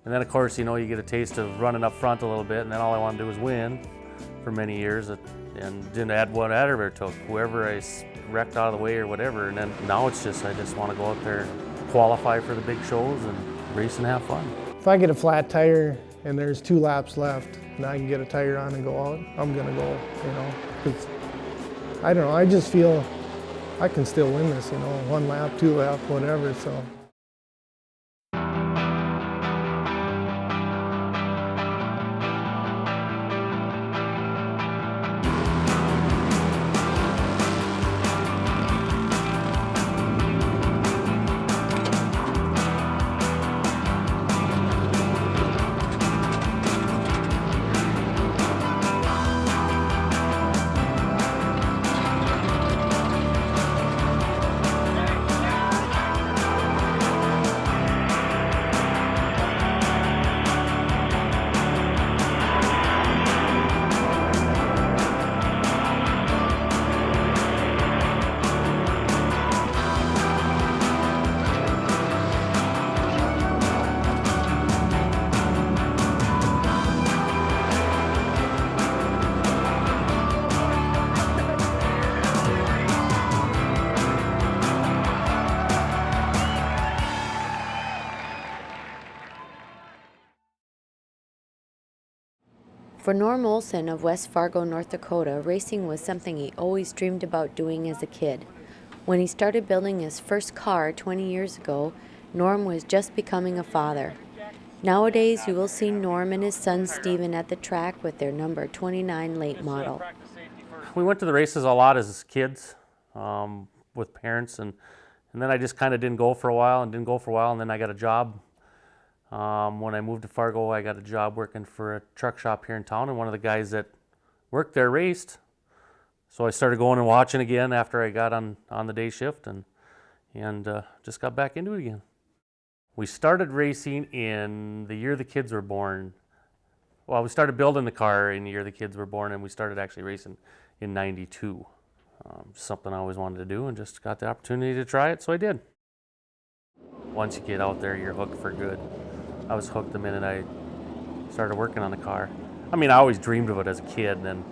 And then of course, you know, you get a taste of running up front a little bit, and then all I wanted to do was win for many years, and didn't add what I ever took, whoever I wrecked out of the way or whatever. And then now it's just, I just want to go out there, qualify for the big shows and race and have fun. If I get a flat tire and there's 2 laps left and I can get a tire on and go out, I'm gonna go, you know, because I don't know, I just feel I can still win this, you know, 1 lap, 2 lap, whatever, so. For Norm Olson of West Fargo, North Dakota, racing was something he always dreamed about doing as a kid. When he started building his first car 20 years ago, Norm was just becoming a father. Nowadays, you will see Norm and his son Steven at the track with their number 29 late model. We went to the races a lot as kids with parents, and then I just kind of didn't go for a while, and then I got a job. When I moved to Fargo, I got a job working for a truck shop here in town, and one of the guys that worked there raced. So I started going and watching again after I got on the day shift, and just got back into it again. We started racing in the year the kids were born. Well, we started building the car in the year the kids were born, and we started actually racing in '92. Something I always wanted to do, and just got the opportunity to try it, so I did. Once you get out there, you're hooked for good. I was hooked the minute I started working on the car. I mean, I always dreamed of it as a kid, and then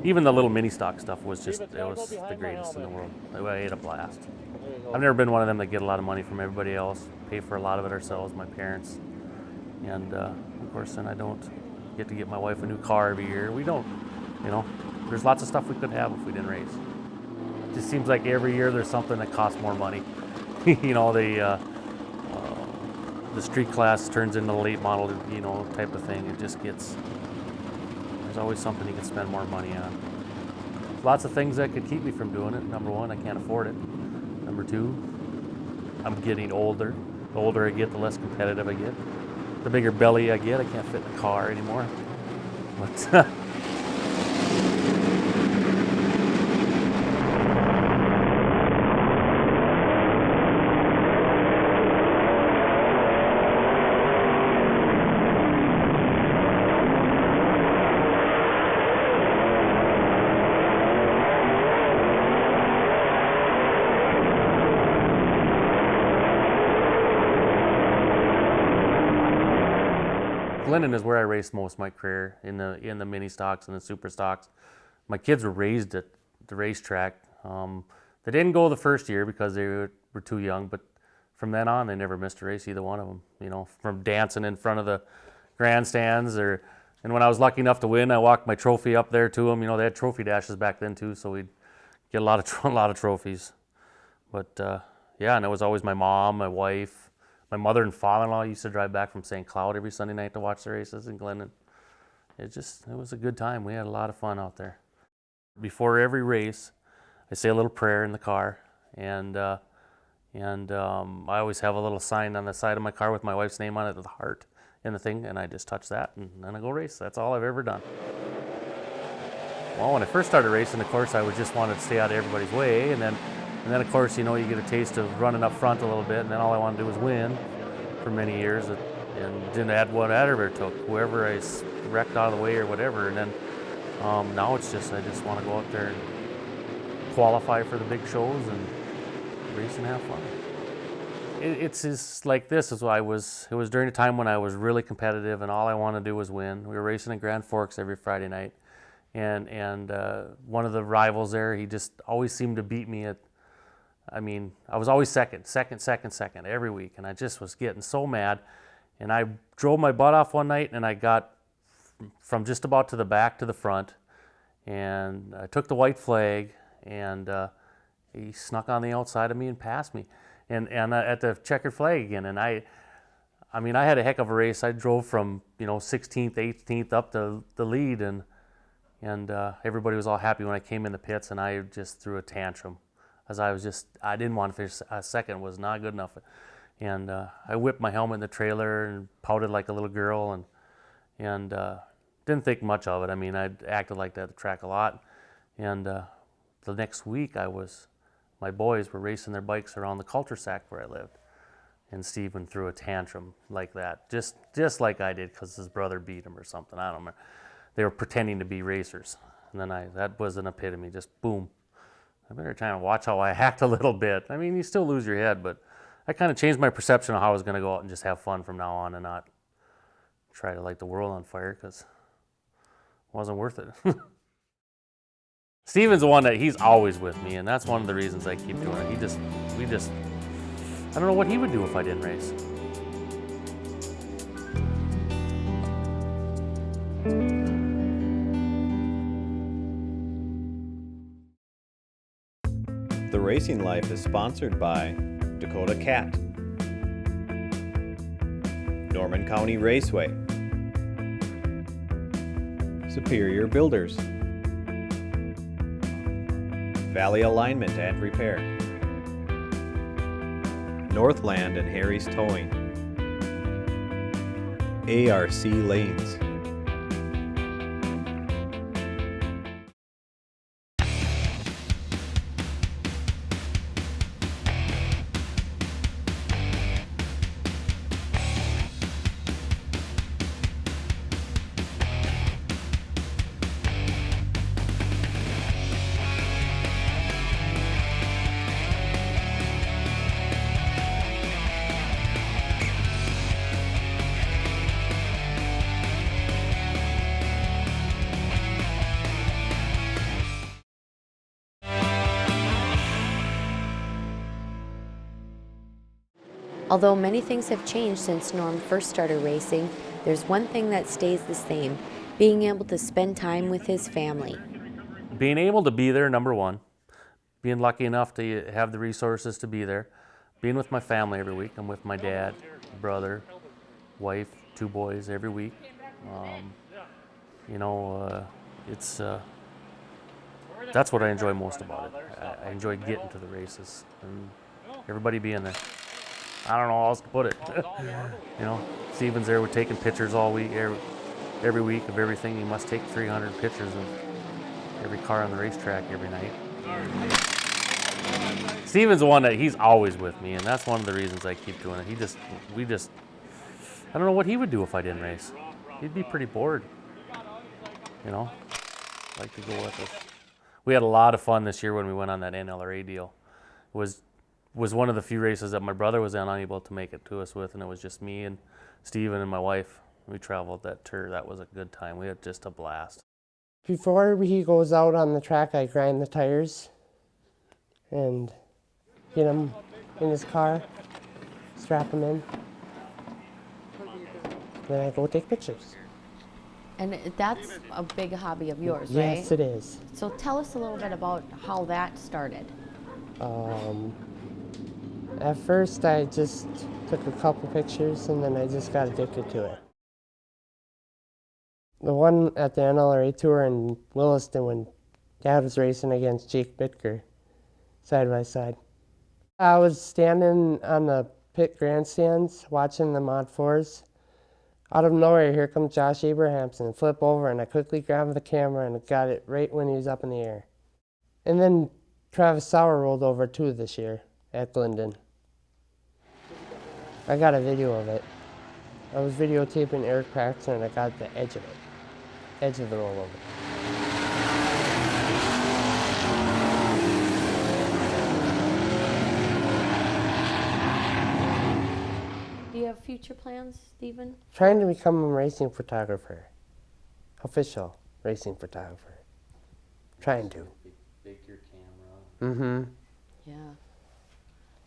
even the little mini stock stuff was just, it was the greatest in the world. I had a blast. I've never been one of them that get a lot of money from everybody else, pay for a lot of it ourselves, my parents. And of course, then I don't get to get my wife a new car every year. We don't, you know, there's lots of stuff we could have if we didn't race. It just seems like every year there's something that costs more money. You know, the street class turns into the late model, you know, type of thing. It just gets, there's always something you can spend more money on. Lots of things that could keep me from doing it. Number one, I can't afford it. Number two, I'm getting older. The older I get, the less competitive I get. The bigger belly I get, I can't fit in the car anymore. But Landon is where I raced most of my career, in the mini stocks and the super stocks. My kids were raised at the racetrack. They didn't go the first year because they were too young, but from then on, they never missed a race, either one of them. You know, from dancing in front of the grandstands, and when I was lucky enough to win, I walked my trophy up there to them. You know, they had trophy dashes back then too, so we'd get a lot of trophies. But yeah, and it was always my mom, my wife. My mother and father-in-law used to drive back from St. Cloud every Sunday night to watch the races in Glendon. It was a good time. We had a lot of fun out there. Before every race, I say a little prayer in the car, and I always have a little sign on the side of my car with my wife's name on it, the heart and the thing, and I just touch that, and then I go race. That's all I've ever done. Well, when I first started racing, of course, I just wanted to stay out of everybody's way, and then of course, you know, you get a taste of running up front a little bit, and then all I wanted to do was win for many years, and didn't add what I ever took, whoever I wrecked out of the way or whatever. And then now it's just, I just want to go out there and qualify for the big shows and race and have fun. it's just like this is why it was during a time when I was really competitive and all I wanted to do was win. We were racing in Grand Forks every Friday night, and one of the rivals there, he just always seemed to beat me I was always second every week, and I just was getting so mad. And I drove my butt off one night, and I got from just about to the back to the front, and I took the white flag, and he snuck on the outside of me and passed me. And at the checkered flag again, and I had a heck of a race. I drove from 16th, 18th up to the lead, and everybody was all happy when I came in the pits, and I just threw a tantrum, as I didn't want to finish second. Was not good enough, and I whipped my helmet in the trailer and pouted like a little girl, and didn't think much of it. I acted like that at the track a lot, and the next week my boys were racing their bikes around the cul-de-sac where I lived, and Steven threw a tantrum like that, just like I did, because his brother beat him or something. I don't remember. They were pretending to be racers, and then that was an epitome. Just boom. I better try and watch how I act a little bit. You still lose your head, but I kind of changed my perception of how I was going to go out and just have fun from now on, and not try to light the world on fire, because it wasn't worth it. Steven's the one that he's always with me, and that's one of the reasons I keep doing it. I don't know what he would do if I didn't race. The Racing Life is sponsored by Dakota Cat, Norman County Raceway, Superior Builders, Valley Alignment and Repair, Northland and Harry's Towing, ARC Lanes. Although many things have changed since Norm first started racing, there's one thing that stays the same: being able to spend time with his family. Being able to be there, number one. Being lucky enough to have the resources to be there. Being with my family every week. I'm with my dad, brother, wife, 2 boys every week. That's what I enjoy most about it. I enjoy getting to the races and everybody being there. I don't know how else to put it. Steven's there. We're taking pictures all week, every week of everything. He must take 300 pictures of every car on the racetrack every night. Steven's the one that he's always with me, and that's one of the reasons I keep doing it. I don't know what he would do if I didn't race. He'd be pretty bored. Like to go with us. We had a lot of fun this year when we went on that NLRA deal. It was one of the few races that my brother was unable to make it to us with, and it was just me and Steven and my wife. We traveled that tour. That was a good time. We had just a blast. Before he goes out on the track, I grind the tires and get him in his car, strap him in. Then I go take pictures. And that's a big hobby of yours, right? Yes, it is. So tell us a little bit about how that started. At first, I just took a couple pictures, and then I just got addicted to it. The one at the NLRA Tour in Williston when Dad was racing against Jake Bitker, side by side. I was standing on the pit grandstands watching the Mod 4s. Out of nowhere, here comes Josh Abrahamson, flip over, and I quickly grabbed the camera and got it right when he was up in the air. And then Travis Saurer rolled over too this year at Landon. I got a video of it. I was videotaping Eric Paxton and I got the edge of it, edge of the rollover. future plans, Stephen? Trying to become a racing photographer. Official racing photographer. Trying to. Big your camera. Mm-hmm. Yeah.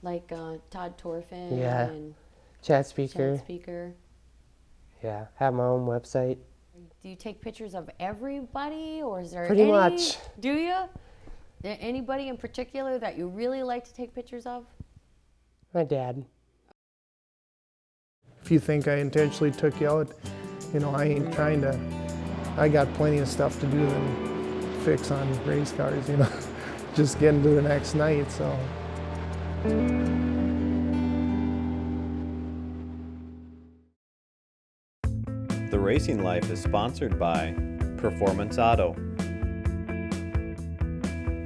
Like Todd Torfin Yeah. and Chat speaker. Chat Speaker. Yeah. Have my own website. Do you take pictures of everybody, or is there Pretty any? much. Do you? Anybody in particular that you really like to take pictures of? My dad. If you think I intentionally took you out, you know, I ain't trying to. I got plenty of stuff to do than fix on race cars, you know. Just getting to the next night, so. The Racing Life is sponsored by Performance Auto,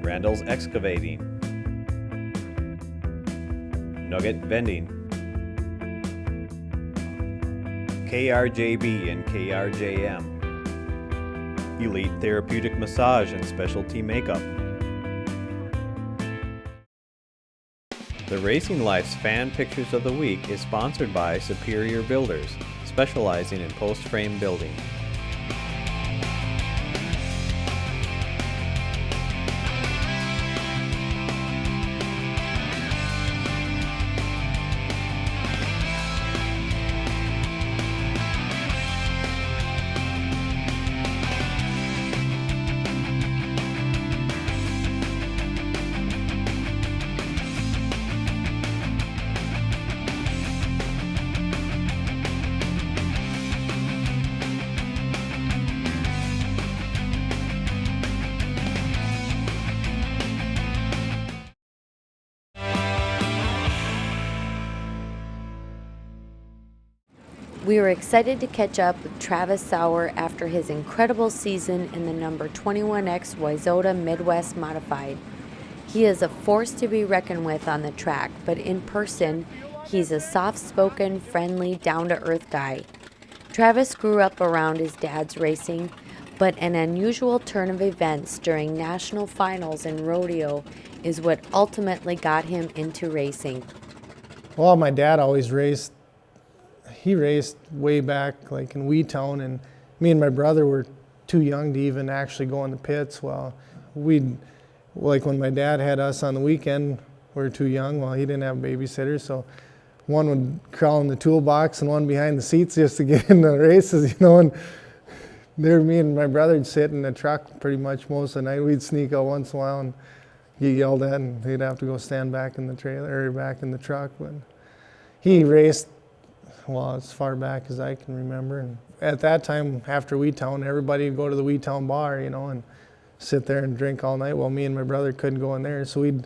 Randall's Excavating, Nugget Vending, KRJB and KRJM, Elite Therapeutic Massage and Specialty Makeup. The Racing Life's Fan Pictures of the Week is sponsored by Superior Builders, specializing in post-frame building. We were excited to catch up with Travis Saurer after his incredible season in the number 21X WISSOTA Midwest Modified. He is a force to be reckoned with on the track, but in person, he's a soft-spoken, friendly, down-to-earth guy. Travis grew up around his dad's racing, but an unusual turn of events during national finals and rodeo is what ultimately got him into racing. Well, my dad always raced. He raced way back, like in Weetown, and me and my brother were too young to even actually go in the pits. Well, like when my dad had us on the weekend, we were too young. Well, he didn't have babysitters, so one would crawl in the toolbox and one behind the seats just to get in the races, you know. And there, me and my brother would sit in the truck pretty much most of the night. We'd sneak out once in a while and get yelled at, and he'd have to go stand back in the trailer or back in the truck. But he raced, well, as far back as I can remember. And at that time, after Weetown, everybody would go to the Weetown bar, you know, and sit there and drink all night. Well, me and my brother couldn't go in there, so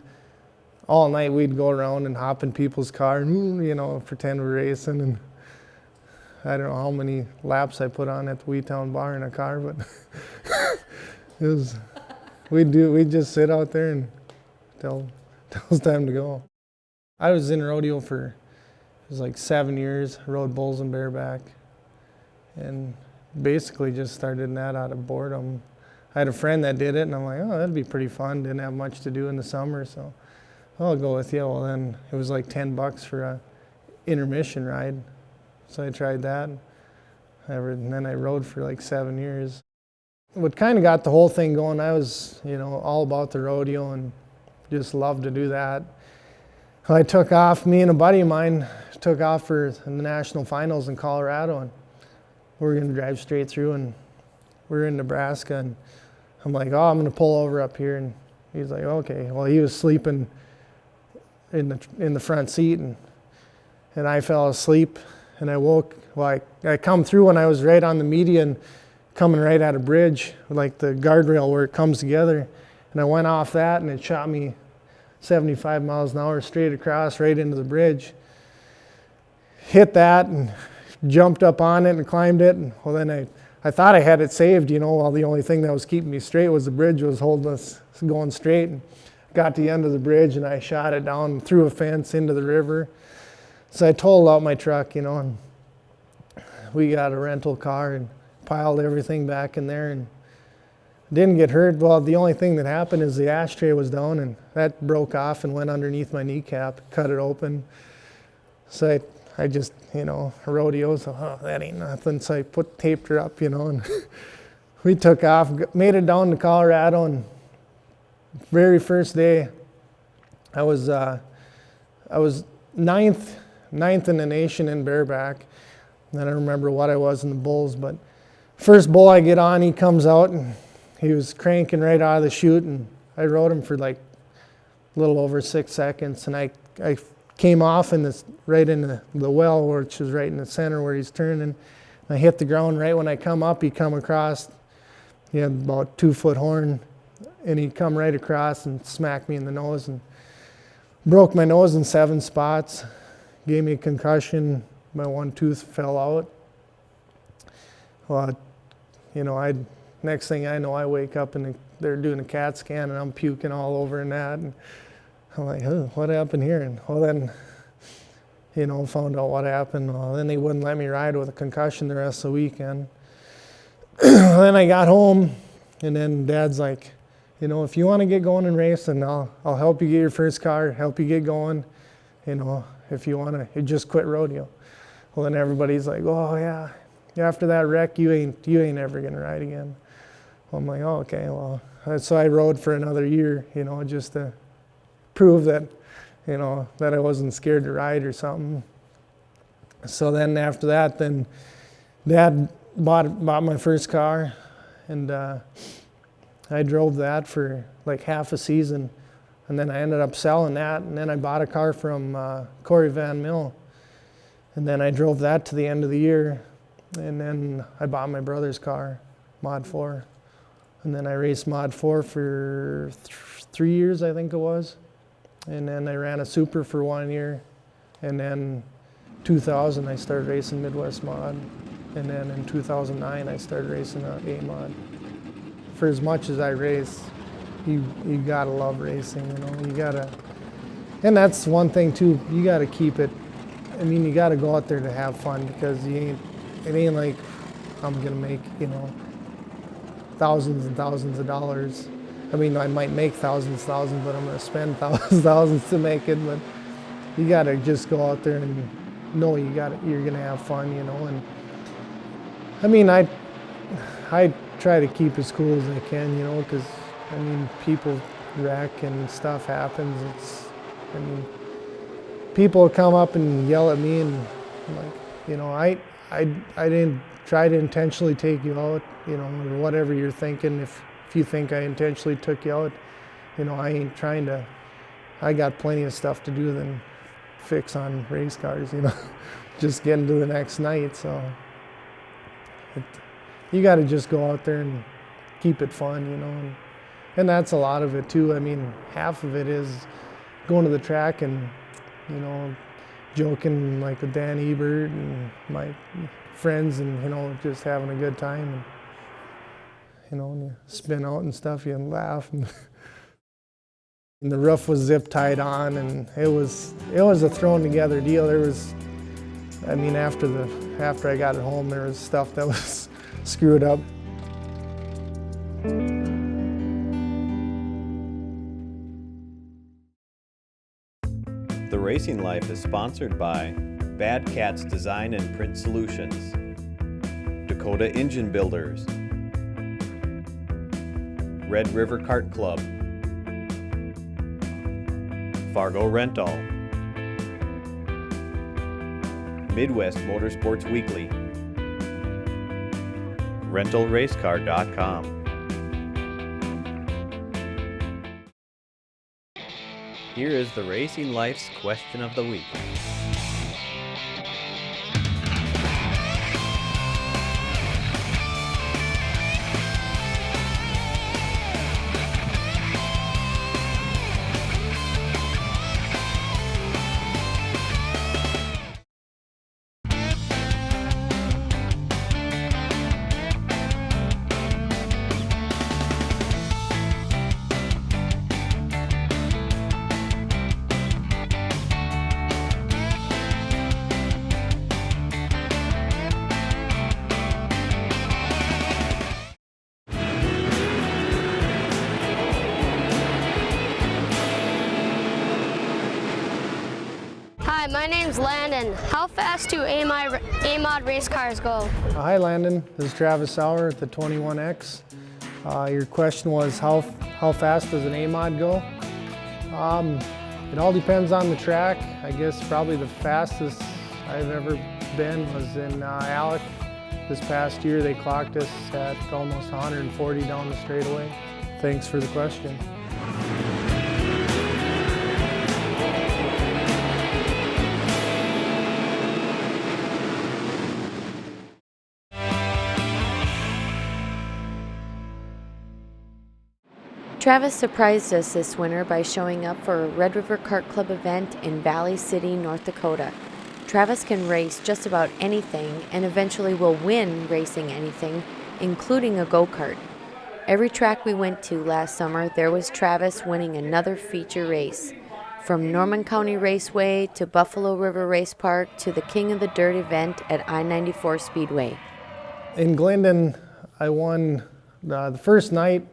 all night we'd go around and hop in people's car and, you know, pretend we're racing. And I don't know how many laps I put on at the Weetown bar in a car, but we'd just sit out there and till it's time to go. I was in rodeo for, it was like 7 years. I rode bulls and bareback, and basically just started in that out of boredom. I had a friend that did it, and I'm like, oh, that'd be pretty fun. Didn't have much to do in the summer, so I'll go with you. Well, then it was like $10 for a intermission ride, so I tried that. And then I rode for like 7 years. What kind of got the whole thing going, I was, you know, all about the rodeo and just loved to do that. I took off, me and a buddy of mine took off for the national finals in Colorado, and we were going to drive straight through, and we were in Nebraska, and I'm like, oh, I'm going to pull over up here, and he's like, okay. Well, he was sleeping in the front seat, and I fell asleep, and I woke. Well, I come through, and I was right on the median, coming right at a bridge, like the guardrail where it comes together, and I went off that, and it shot me 75 miles an hour straight across right into the bridge. Hit that and jumped up on it and climbed it. And well, then I thought I had it saved, you know. Well, the only thing that was keeping me straight was the bridge was holding us going straight. And got to the end of the bridge, and I shot it down through a fence into the river. So I totaled out my truck, you know, and we got a rental car and piled everything back in there and didn't get hurt. Well, the only thing that happened is the ashtray was down, and that broke off and went underneath my kneecap, cut it open. So I just, rodeos, oh, that ain't nothing. So I taped her up, and we took off, made it down to Colorado, and very first day, I was ninth in the nation in bareback. And I don't remember what I was in the bulls, but first bull I get on, he comes out and he was cranking right out of the chute, and I rode him for like a little over 6 seconds, and I came off right in the well, which was right in the center where he's turning. I hit the ground right when I come up. He come across. He had about 2 foot horn, and he come right across and smacked me in the nose and broke my nose in 7 spots. Gave me a concussion. My one tooth fell out. Well, next thing I know, I wake up and they're doing a CAT scan, and I'm puking all over in that. And I'm like, oh, what happened here? And well, then, found out what happened. Well, then they wouldn't let me ride with a concussion the rest of the weekend. Then I got home, and then Dad's like, if you want to get going and racing, I'll help you get your first car, help you get going. If you want to, just quit rodeo. Well, then everybody's like, oh yeah, after that wreck, you ain't ever gonna ride again. Well, I'm like, oh, okay, well, so I rode for another year, just to prove that, that I wasn't scared to ride or something. So then after that, then Dad bought my first car, and I drove that for like half a season, and then I ended up selling that, and then I bought a car from Corey Van Mill, and then I drove that to the end of the year, and then I bought my brother's car, Mod 4, and then I raced Mod 4 for 3 years, I think it was. And then I ran a super for 1 year, and then 2000 I started racing Midwest Mod, and then in 2009 I started racing A Mod. For as much as I race, you gotta love racing, you gotta, and that's one thing too, you gotta keep it, you gotta go out there to have fun, because it ain't like I'm gonna make, thousands and thousands of dollars. I might make thousands, but I'm gonna spend thousands to make it. But you gotta just go out there and know you're gonna have fun, and I try to keep as cool as I can, because people wreck and stuff happens. People come up and yell at me, and I'm like, I didn't try to intentionally take you out, or whatever you're thinking. If you think I intentionally took you out, I ain't trying to. I got plenty of stuff to do than fix on race cars, just getting to the next night. So you got to just go out there and keep it fun, and that's a lot of it too. Half of it is going to the track and, joking like with Dan Ebert and my friends, and, just having a good time. And, when you spin out and stuff, you laugh. And the roof was zip tied on, and it was a thrown together deal. There was, after I got it home, there was stuff that was screwed up. The Racing Life is sponsored by Bad Cats Design and Print Solutions, Dakota Engine Builders, Red River Kart Club, Fargo Rental, Midwest Motorsports Weekly, RentalRaceCar.com. Here is the Racing Life's question of the week. Hi, my name's Landon. How fast do AMOD race cars go? Hi Landon, this is Travis Saurer at the 21X. Your question was how fast does an AMOD go? It all depends on the track. I guess probably the fastest I've ever been was in Alec. This past year they clocked us at almost 140 down the straightaway. Thanks for the question. Travis surprised us this winter by showing up for a Red River Kart Club event in Valley City, North Dakota. Travis can race just about anything and eventually will win racing anything, including a go-kart. Every track we went to last summer, there was Travis winning another feature race. From Norman County Raceway to Buffalo River Race Park to the King of the Dirt event at I-94 Speedway. In Glendon, I won the first night.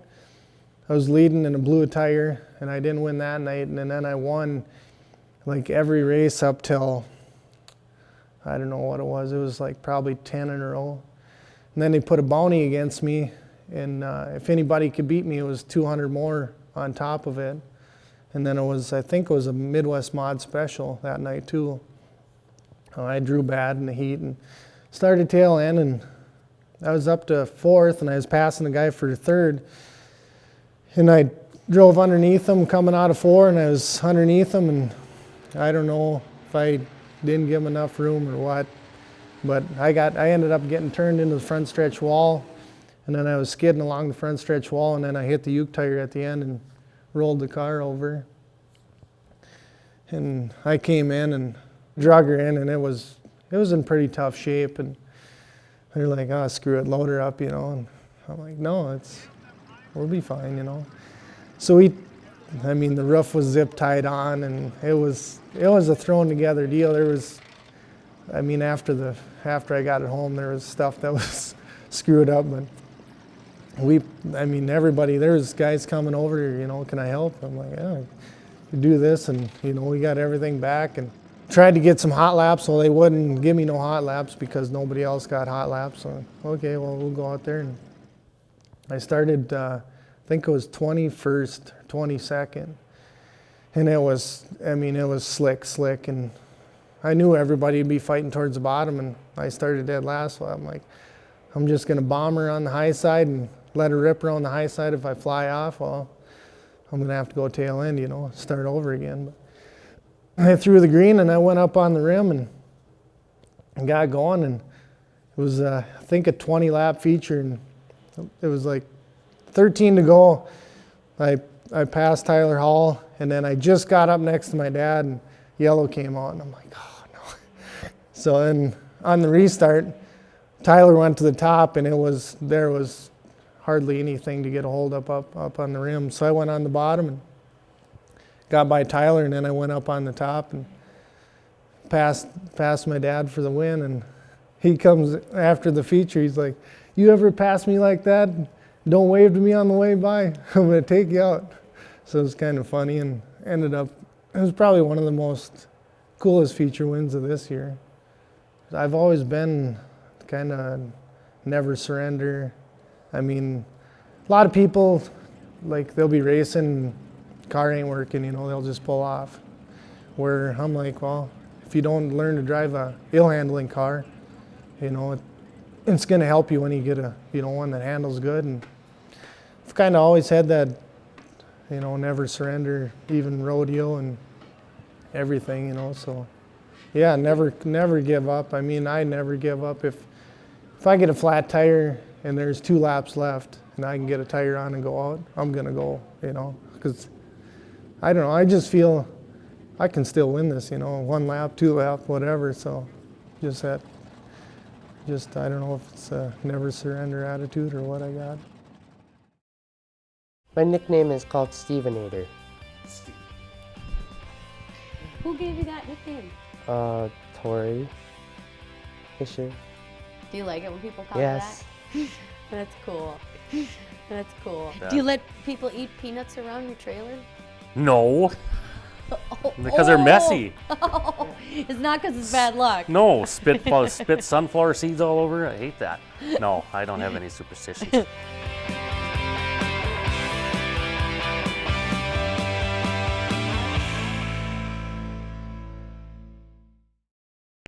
I was leading and I blew a tire, and I didn't win that night, and then I won like every race up till, I don't know what it was like probably 10 in a row. And then they put a bounty against me, and if anybody could beat me, it was 200 more on top of it. And then I think it was a Midwest Mod Special that night too. I drew bad in the heat and started tail end, and I was up to fourth, and I was passing the guy for third. And I drove underneath him coming out of four, and I was underneath him, and I don't know if I didn't give him enough room or what, but I ended up getting turned into the front stretch wall, and then I was skidding along the front stretch wall, and then I hit the uke tire at the end and rolled the car over. And I came in and drug her in, and it was in pretty tough shape, and they're like, oh, screw it, load her up, you know, and I'm like, no, we'll be fine, you know. So the roof was zip tied on, and it was a thrown together deal. There was, after I got it home, there was stuff that was screwed up, but everybody, there was guys coming over, you know, can I help? I'm like, yeah, you do this, and you know, we got everything back, and tried to get some hot laps. Well, they wouldn't give me no hot laps because nobody else got hot laps. So okay, well, we'll go out there, and I started, I think it was 21st, 22nd, and it was slick, and I knew everybody would be fighting towards the bottom, and I started dead last, so I'm like, I'm just gonna bomb her on the high side and let her rip her on the high side. If I fly off, well, I'm gonna have to go tail end, you know, start over again. But I threw the green, and I went up on the rim and got going, and it was, I think, a 20-lap feature, and it was like 13 to go. I passed Tyler Hall, and then I just got up next to my dad, and yellow came on, and I'm like, oh no. So then on the restart, Tyler went to the top, and there was hardly anything to get a hold up on the rim. So I went on the bottom and got by Tyler, and then I went up on the top and passed my dad for the win. And he comes after the feature, he's like, you ever pass me like that? Don't wave to me on the way by. I'm gonna take you out. So it was kind of funny, and it was probably one of the most coolest feature wins of this year. I've always been kind of never surrender. I mean, a lot of people, like, they'll be racing, car ain't working, you know, they'll just pull off. Where I'm like, well, if you don't learn to drive a ill-handling car, you know, it's going to help you when you get one that handles good. And I've kind of always had that, you know, never surrender, even rodeo and everything, you know. So yeah, never give up. I mean, I never give up. If I get a flat tire and there's 2 laps left and I can get a tire on and go out, I'm going to go, you know, because I don't know, I just feel I can still win this, you know, 1 lap, 2 lap, whatever. So I don't know if it's a never surrender attitude or what I got. My nickname is called Stevenator. Who gave you that nickname? Tori Fisher. Do you like it when people call Yes. you that? That's cool. That's cool. Yeah. Do you let people eat peanuts around your trailer? No. Because they're messy. It's not because it's bad luck. No, spit sunflower seeds all over. I hate that. No, I don't have any superstitions.